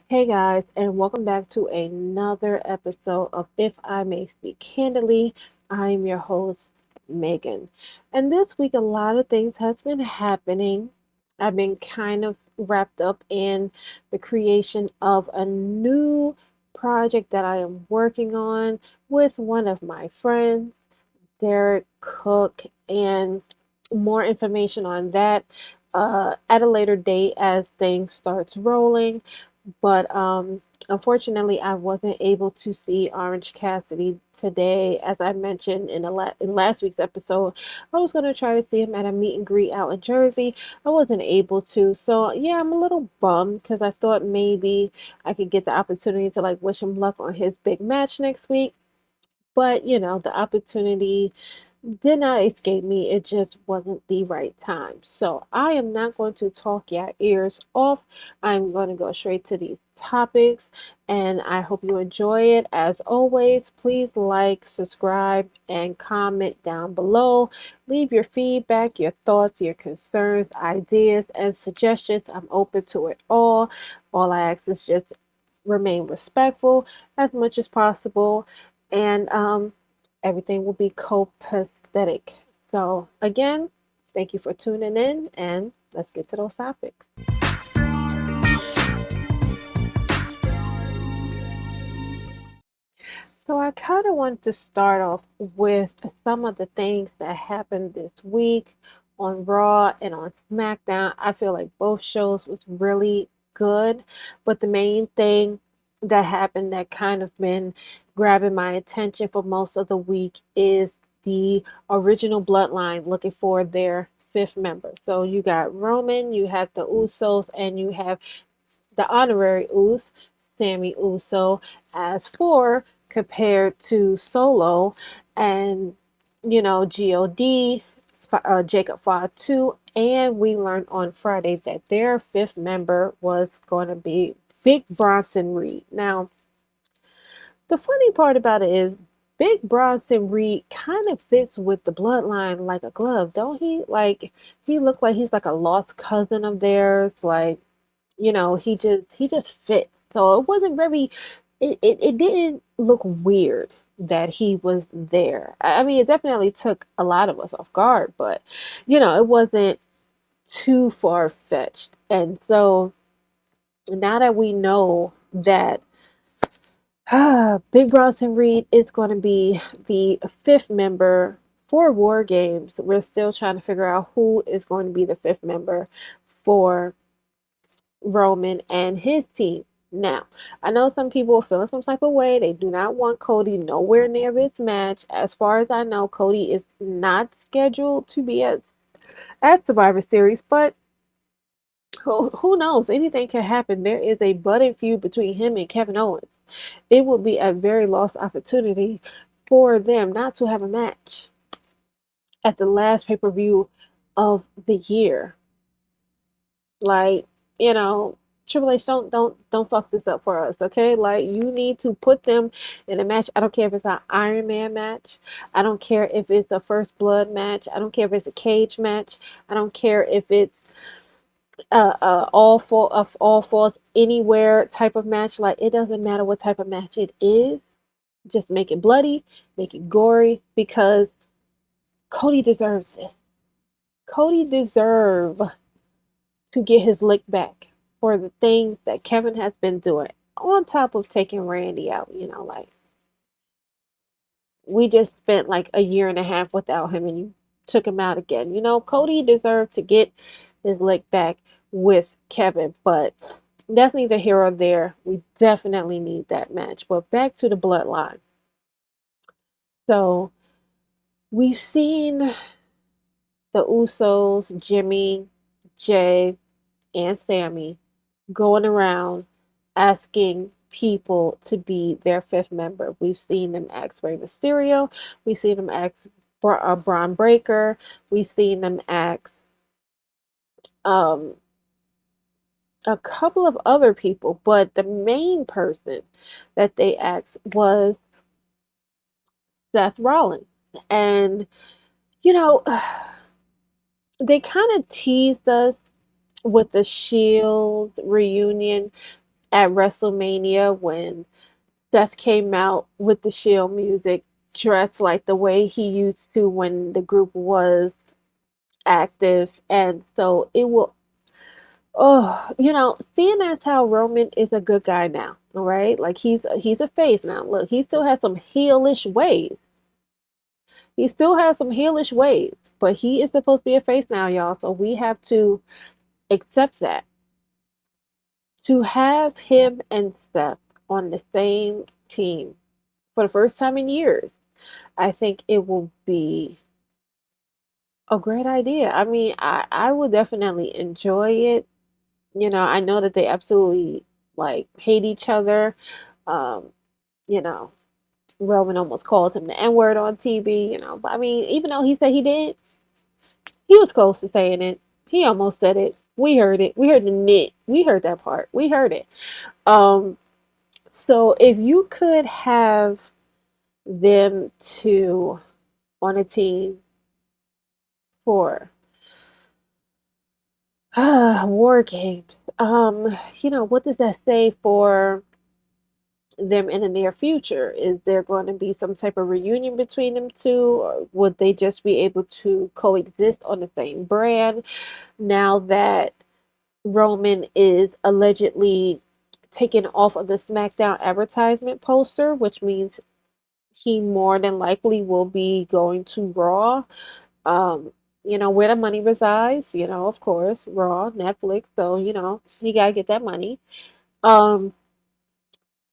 Hey guys, and welcome back to another episode of If I May Speak Candidly. I'm your host, Megan. And this week, a lot of things has been happening. I've been kind of wrapped up in the creation of a new project that I am working on with one of my friends, Derek Cook, and more information on that at a later date as things starts rolling. But unfortunately, I wasn't able to see Orange Cassidy today. As I mentioned in last week's episode, I was going to try to see him at a meet and greet out in Jersey. I wasn't able to. So, yeah, I'm a little bummed because I thought maybe I could get the opportunity to like wish him luck on his big match next week. But, the opportunity did not escape me. It just wasn't the right time. So I am not going to talk your ears off. I'm going to go straight to these topics and I hope you enjoy it. As always, please like, subscribe, and comment down below. Leave your feedback, your thoughts, your concerns, ideas, and suggestions. I'm open to it all. All I ask is just remain respectful as much as possible. And everything will be copacetic. So, again, thank you for tuning in, and let's get to those topics. So, I kind of wanted to start off with some of the things that happened this week on Raw and on SmackDown. I feel like both shows was really good, but the main thing that happened that kind of been grabbing my attention for most of the week is the original bloodline looking for their fifth member. So you got Roman, you have the Usos, and you have the honorary Us, Sammy Uso, as four compared to Solo and, God, Jacob Fatu. And we learned on Friday that their fifth member was going to be Big Bronson Reed. Now, the funny part about it is Big Bronson Reed kind of fits with the bloodline like a glove, don't he? Like he looked like he's like a lost cousin of theirs. Like, he just fits. So it wasn't very it didn't look weird that he was there. I mean, it definitely took a lot of us off guard, but it wasn't too far fetched. And so now that we know that Big Bronson Reed is going to be the fifth member for War Games. We're still trying to figure out who is going to be the fifth member for Roman and his team. Now, I know some people are feeling some type of way. They do not want Cody nowhere near this match. As far as I know, Cody is not scheduled to be at Survivor Series, but who knows? Anything can happen. There is a budding feud between him and Kevin Owens. It would be a very lost opportunity for them not to have a match at the last pay per view of the year. Like, you know, Triple H, don't fuck this up for us, okay? Like, you need to put them in a match. I don't care if it's an Iron Man match. I don't care if it's a First Blood match. I don't care if it's a cage match. I don't care if it's all falls anywhere type of match. Like, it doesn't matter what type of match it is. Just make it bloody, make it gory, because Cody deserves this. Cody deserves to get his lick back for the things that Kevin has been doing, on top of taking Randy out. Like, we just spent like a year and a half without him and you took him out again. Cody deserved to get his lick back with Kevin, but that's neither here or there. We definitely need that match. But back to the bloodline. So we've seen the Usos, Jimmy, Jay, and Sammy going around asking people to be their fifth member. We've seen them ask Rey Mysterio. We've seen them ask Braun Breaker. We've seen them ask um, a couple of other people, but the main person that they asked was Seth Rollins. And, you know, they kind of teased us with the Shield reunion at WrestleMania when Seth came out with the Shield music, dressed like the way he used to when the group was active. And so it will, oh, seeing as how Roman is a good guy now, all right? Like he's a face now. Look, he still has some heelish ways. He still has some heelish ways, but he is supposed to be a face now, y'all. So we have to accept that. To have him and Seth on the same team for the first time in years, I think it will be a great idea. I mean, I would definitely enjoy it. I know that they absolutely like hate each other. Um, you know, Roman almost called him the N word on TV, but I mean, even though he said he did, he was close to saying it. He almost said it. We heard it. We heard the nit. We heard that part. We heard it. Um, so if you could have them two on a team for war games, what does that say for them in the near future? Is there going to be some type of reunion between them two, or would they just be able to coexist on the same brand now that Roman is allegedly taken off of the SmackDown advertisement poster, which means he more than likely will be going to Raw. Um, where the money resides, of course, Raw, Netflix. So, he gotta get that money. Um,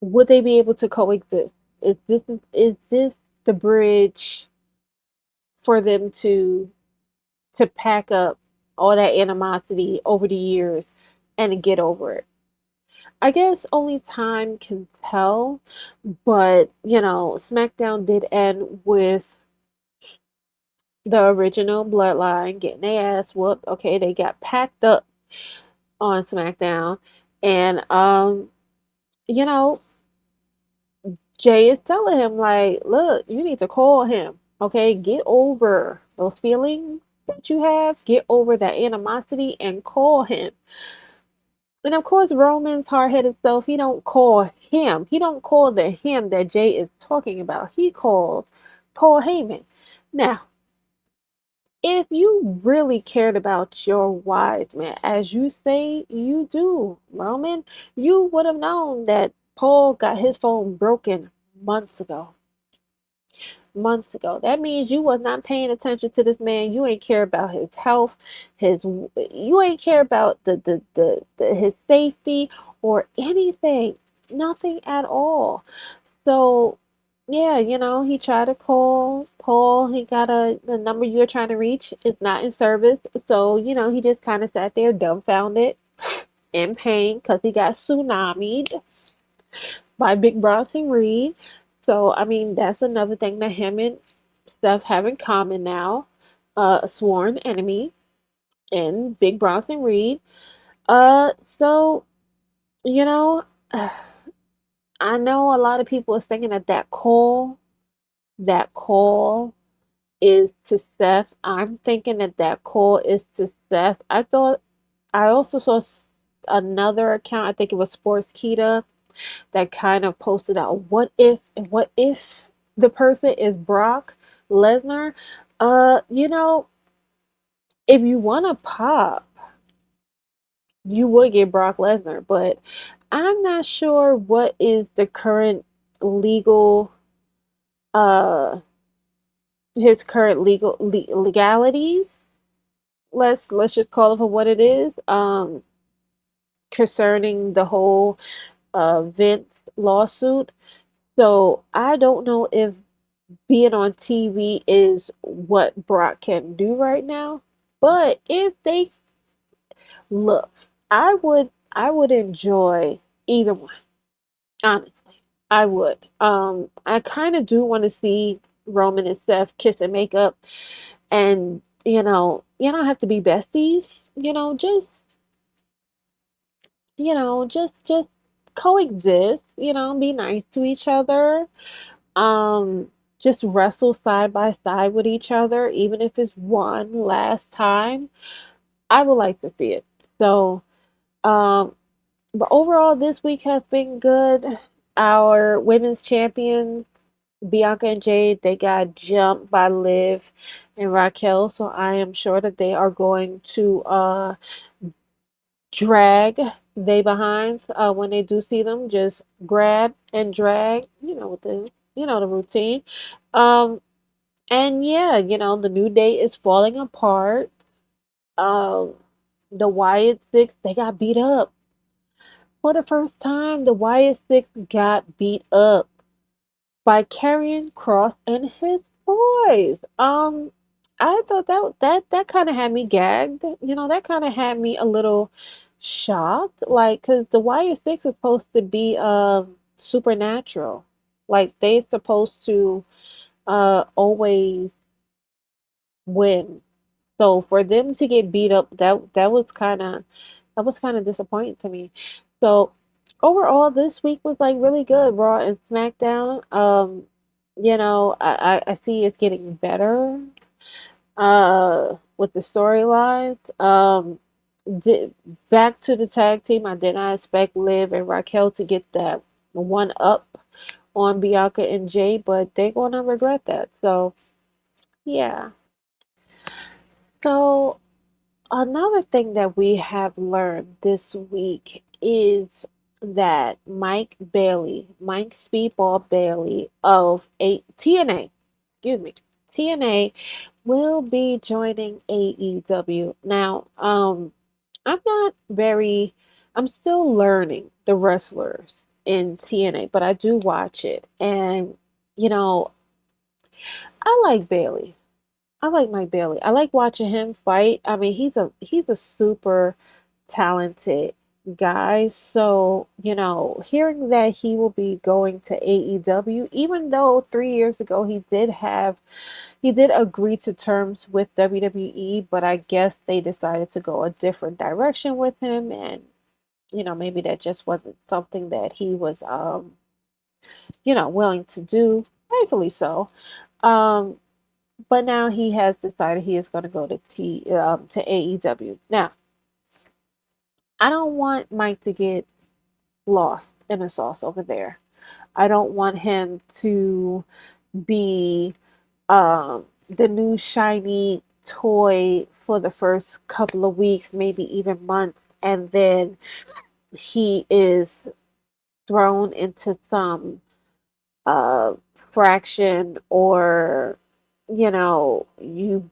would they be able to coexist? Is this the bridge for them to pack up all that animosity over the years and get over it? I guess only time can tell, but SmackDown did end with the original Bloodline getting their ass whooped. Okay, they got packed up on SmackDown, and you know, Jay is telling him like, look, you need to call him. Okay, get over those feelings that you have, get over that animosity, and call him. And of course, Roman's hard-headed self, he don't call him. He don't call the him that Jay is talking about. He calls Paul Heyman. Now, if you really cared about your wise man, as you say you do, Roman, you would have known that Paul got his phone broken months ago. Months ago. That means you was not paying attention to this man. You ain't care about his health, you ain't care about the his safety or anything. Nothing at all. So yeah, he tried to call Paul. He got the number you're trying to reach is not in service. So, he just kind of sat there dumbfounded in pain because he got tsunamied by Big Bronson Reed. So, I mean, that's another thing that him and Steph have in common now. A sworn enemy in Big Bronson Reed. So, you know, I know a lot of people are thinking that call is to Seth. I'm thinking that call is to Seth. I also saw another account. I think it was Sports Kita that kind of posted out what if the person is Brock Lesnar. If you want to pop, you would get Brock Lesnar, but I'm not sure what is the current legal uh his current legalities. Let's just call it for what it is. Concerning the whole Vince lawsuit. So I don't know if being on TV is what Brock can do right now. But if they look, I would enjoy either one, honestly. I would. I kind of do want to see Roman and Seth kiss and make up, and you don't have to be besties. Just coexist. Be nice to each other. Just wrestle side by side with each other, even if it's one last time. I would like to see it. So, um, But overall, this week has been good. Our women's champions, Bianca and Jade, they got jumped by Liv and Raquel, so I am sure that they are going to drag they behinds when they do see them. Just grab and drag, the routine. Um, and yeah, the New Day is falling apart. Um, the Wyatt Six, they got beat up for the first time. The Wyatt Six got beat up by Karrion Cross and his boys. I thought that kind of had me gagged. That kind of had me a little shocked. Like, cause the Wire Six is supposed to be supernatural. Like they supposed to always win. So for them to get beat up, that was kind of disappointing to me. So overall, this week was like really good. Raw and SmackDown. I see it's getting better. With the storylines. Did, back to the tag team. I did not expect Liv and Raquel to get that one up on Bianca and Jay, but they're gonna regret that. So yeah. So another thing that we have learned this week is that Mike Speedball Bailey of TNA, excuse me, TNA will be joining AEW. Now, I'm not very, I'm still learning the wrestlers in TNA, but I do watch it. And, you know, I like Bailey. I like Mike Bailey. I like watching him fight. I mean, he's a super talented guy. So, hearing that he will be going to AEW, even though 3 years ago he did agree to terms with WWE, but I guess they decided to go a different direction with him, and maybe that just wasn't something that he was willing to do, rightfully so. Um, but now he has decided he is going to go to AEW. Now, I don't want Mike to get lost in the sauce over there. I don't want him to be the new shiny toy for the first couple of weeks, maybe even months, and then he is thrown into some uh, fraction, or you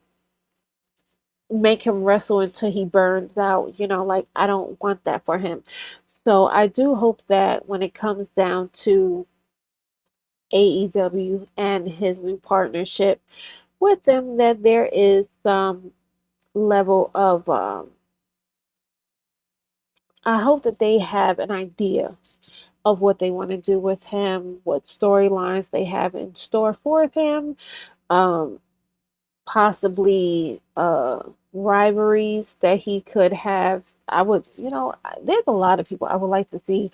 make him wrestle until he burns out. Like, I don't want that for him. So I do hope that when it comes down to AEW and his new partnership with them, that there is some level of I hope that they have an idea of what they want to do with him, what storylines they have in store for him, um, possibly rivalries that he could have. There's a lot of people I would like to see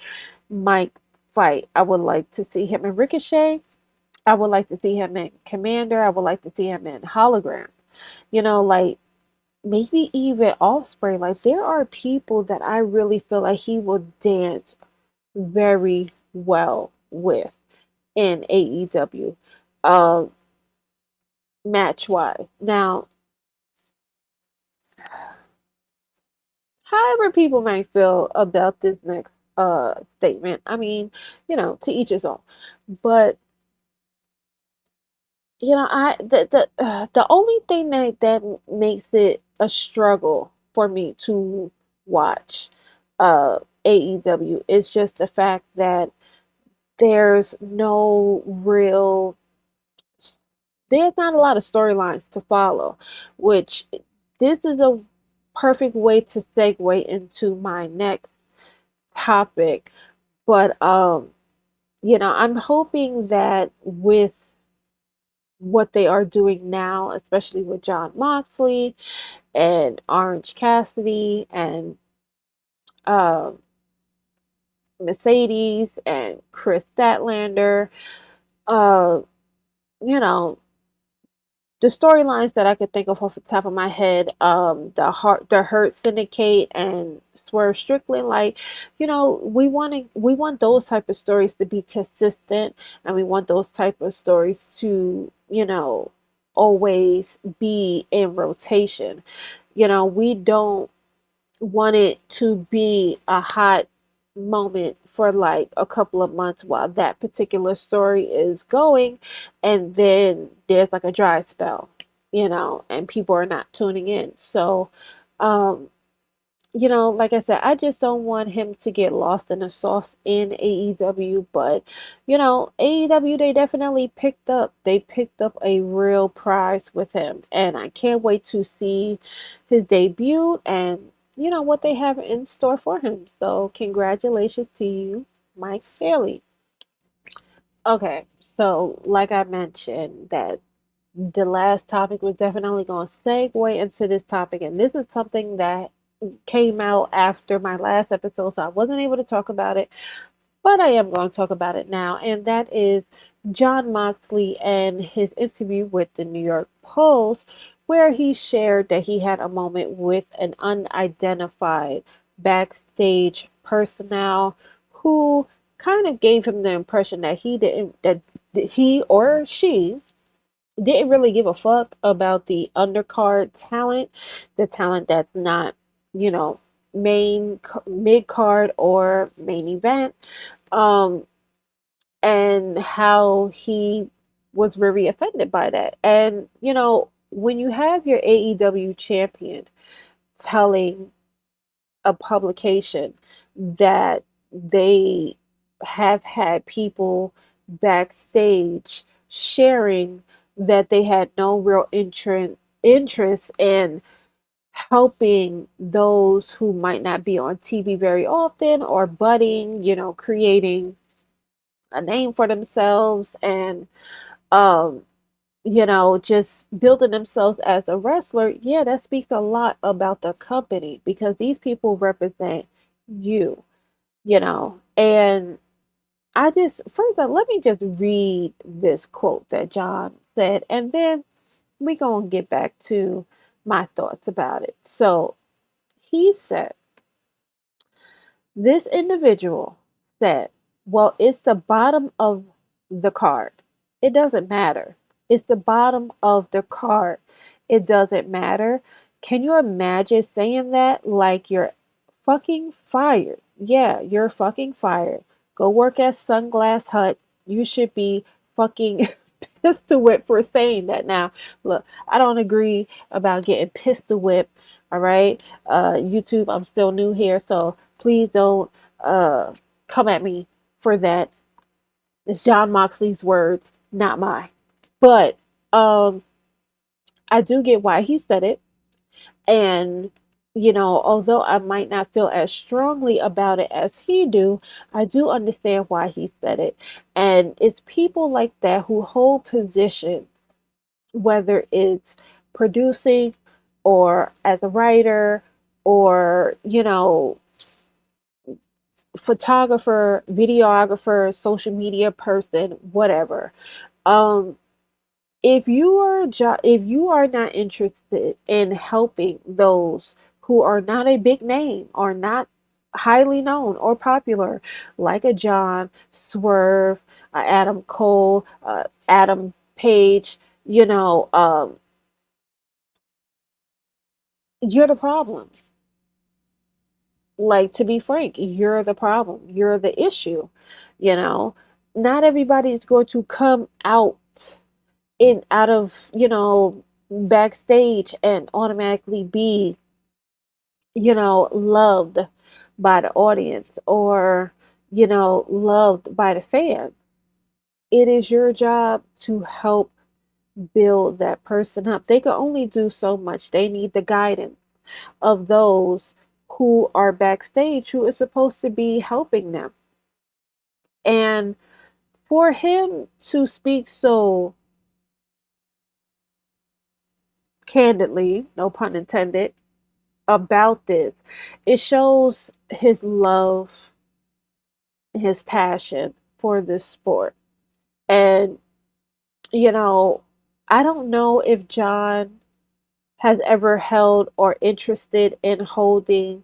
Mike fight. I would like to see him in Ricochet. I would like to see him in Commander. I would like to see him in Hologram. Like maybe even Offspring. Like there are people that I really feel like he will dance very well with in AEW, um, match wise. Now, however people may feel about this next statement, I mean, to each his own. But the only thing that makes it a struggle for me to watch AEW is just the fact that there's no real there's not a lot of storylines to follow, which this is a perfect way to segue into my next topic. But I'm hoping that with what they are doing now, especially with Jon Moxley and Orange Cassidy and uh, Mercedes and Chris Statlander, uh, you know, the storylines that I could think of off the top of my head, the Hurt Syndicate and Swerve Strickland, like, we want those type of stories to be consistent, and we want those type of stories to, always be in rotation. We don't want it to be a hot moment for like a couple of months while that particular story is going, and then there's like a dry spell, and people are not tuning in. So, um, like I said, I just don't want him to get lost in the sauce in AEW. But AEW, they picked up a real prize with him, and I can't wait to see his debut and what they have in store for him. So congratulations to you, Mike Bailey. Okay, so like I mentioned, that the last topic was definitely going to segue into this topic, and this is something that came out after my last episode, so I wasn't able to talk about it, but I am going to talk about it now, and that is Jon Moxley and his interview with the New York Post, where he shared that he had a moment with an unidentified backstage personnel who kind of gave him the impression that he or she didn't really give a fuck about the undercard talent, the talent that's not, you know, mid card or main event, um, and how he was very offended by that. And when you have your AEW champion telling a publication that they have had people backstage sharing that they had no real interest in helping those who might not be on TV very often or budding, creating a name for themselves and um just building themselves as a wrestler. Yeah, that speaks a lot about the company because these people represent you, and I just first let me just read this quote that John said, and then we gonna get back to my thoughts about it. So he said, this individual said, well, it's the bottom of the card. It doesn't matter. It's the bottom of the card. It doesn't matter. Can you imagine saying that like you're fucking fired? Yeah, you're fucking fired. Go work at Sunglass Hut. You should be fucking pistol whipped for saying that. Now, look, I don't agree about getting pistol whipped. All right, YouTube, I'm still new here, so please don't uh, come at me for that. It's Jon Moxley's words, not mine. But um, I do get why he said it. And, although I might not feel as strongly about it as he I do understand why he said it. And it's people like that who hold positions, whether it's producing or as a writer or, photographer, videographer, social media person, whatever. Um, if you are not interested in helping those who are not a big name or not highly known or popular, like a John Swerve, Adam Cole, Adam Page, you're the problem. Like, to be frank, you're the problem. You're the issue. You know, not everybody is going to come out of, backstage and automatically be, loved by the audience or, loved by the fans. It is your job to help build that person up. They can only do so much. They need the guidance of those who are backstage who is supposed to be helping them. And for him to speak so candidly, no pun intended, about this, it shows his love, his passion for this sport. And, you know, I don't know if John has ever held or interested in holding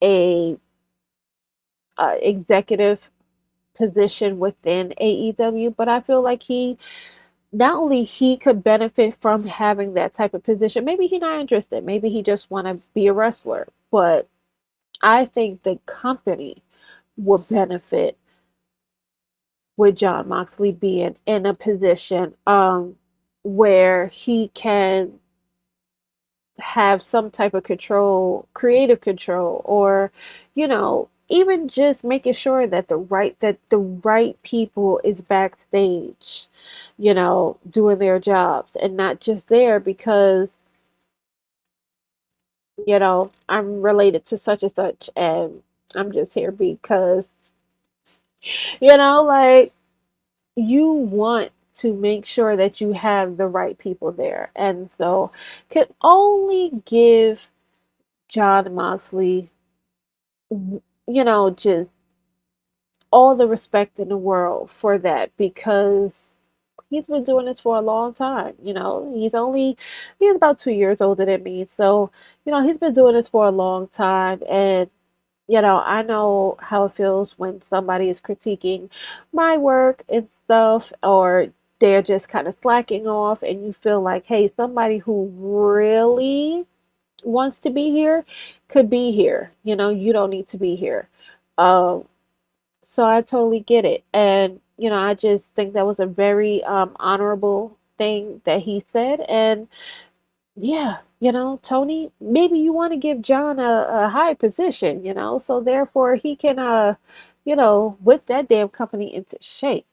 a executive position within AEW, but I feel like he not only he could benefit from having that type of position. Maybe he's not interested. Maybe he just want to be a wrestler. But I think the company would benefit with Jon Moxley being in a position where he can have some type of control, creative control, or even just making sure that the right people is backstage, doing their jobs and not just there because I'm related to such and such and I'm just here because like you want to make sure that you have the right people there. And so could only give Jon Moxley, just all the respect in the world for that because he's been doing this for a long time. He's about 2 years older than me. So, he's been doing this for a long time. And, I know how it feels when somebody is critiquing my work and stuff, or they're just kind of slacking off, and you feel like, hey, somebody who really wants to be here could be here. You don't need to be here. Um, so I totally get it. And, I just think that was a very honorable thing that he said. And yeah, Tony, maybe you want to give John a high position, so therefore he can, whip that damn company into shape.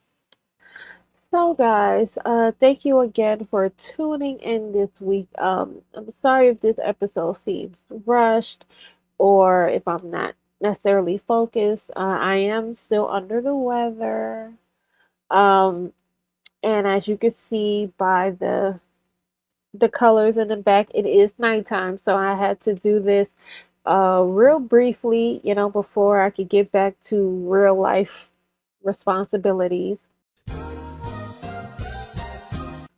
So, guys, thank you again for tuning in this week. I'm sorry if this episode seems rushed or if I'm not necessarily focused. I am still under the weather. Um, and as you can see by the colors in the back, it is nighttime, so I had to do this real briefly, before I could get back to real life responsibilities.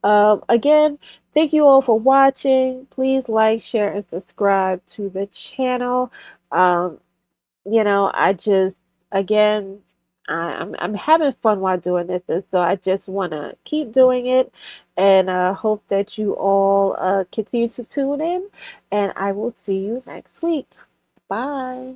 Again, thank you all for watching. Please like, share, and subscribe to the channel. Um, I just again, I'm having fun while doing this, and so I just want to keep doing it, and hope that you all continue to tune in, and I will see you next week. Bye.